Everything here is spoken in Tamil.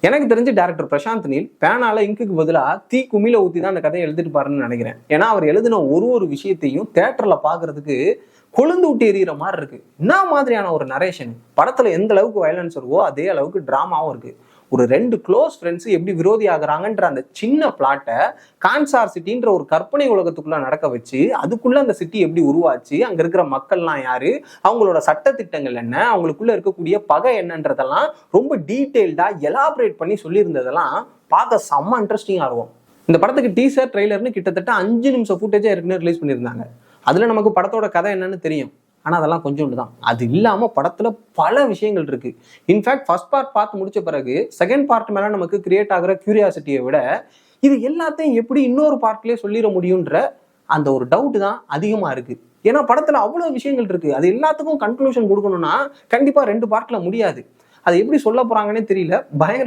எனக்கு தெரிஞ்சு டேரக்டர் பிரசாந்த் நீல் பேனால இங்குக்கு பதிலாக தீ குமிழ ஊத்தி தான் அந்த கதையை எழுதிட்டு பாருன்னு நினைக்கிறேன். ஏன்னா அவர் எழுதின ஒரு விஷயத்தையும் தியேட்டர்ல பாக்குறதுக்கு கொழுந்து விட்டு எறிகிற மாதிரி இருக்கு. என்ன மாதிரியான ஒரு நரேஷன், படத்துல எந்த அளவுக்கு வயலன்ஸ் இருக்கோ அதே அளவுக்கு டிராமாவும் இருக்கு. ஒரு 2 க்ளோஸ் ஃப்ரெண்ட்ஸ் எப்படி விரோதி ஆகுறாங்கன்ற அந்த சின்ன பிளாட்டை கான்சார் சிட்டின்ற ஒரு கற்பனை உலகத்துக்குள்ள நடக்க வச்சு அதுக்குள்ள அந்த சிட்டி எப்படி உருவாச்சு, அங்க இருக்கிற மக்கள்லாம் யாரு, அவங்களோட சட்டத்திட்டங்கள் என்ன, அவங்களுக்குள்ள இருக்கக்கூடிய பகை என்னன்றதெல்லாம் ரொம்ப டீட்டெயில்டா எலாபரேட் பண்ணி சொல்லியிருந்ததெல்லாம் பார்க்க செம்ம இன்ட்ரெஸ்டிங்கா இருக்கும். இந்த படத்துக்கு டீசர் ட்ரெய்லர்னு கிட்டத்தட்ட 5 நிமிஷம் ஃபுட்டேஜா ஏற்கனவே ரிலீஸ் பண்ணியிருந்தாங்க. அதுல நமக்கு படத்தோட கதை என்னன்னு தெரியும். ஆனா அதெல்லாம் கொஞ்சோண்டு தான். அது இல்லாம படத்துல பல விஷயங்கள் இருக்கு. இன்ஃபேக்ட் ஃபர்ஸ்ட் பார்ட் பார்த்து முடிச்ச பிறகு செகண்ட் பார்ட் மேல நமக்கு கிரியேட் ஆகிற கியூரியாசிட்டியை விட இது எல்லாத்தையும் எப்படி இன்னொரு பார்ட்லயே சொல்லிட முடியும்ன்ற அந்த ஒரு டவுட் தான் அதிகமா இருக்கு. ஏன்னா படத்துல அவ்வளவு விஷயங்கள் இருக்கு. அது எல்லாத்துக்கும் கன்க்ளூஷன் கொடுக்கணும்னா கண்டிப்பா 2 பார்ட்ல முடியாது. அதை எப்படி சொல்ல போறாங்கன்னே தெரியல. பயங்கர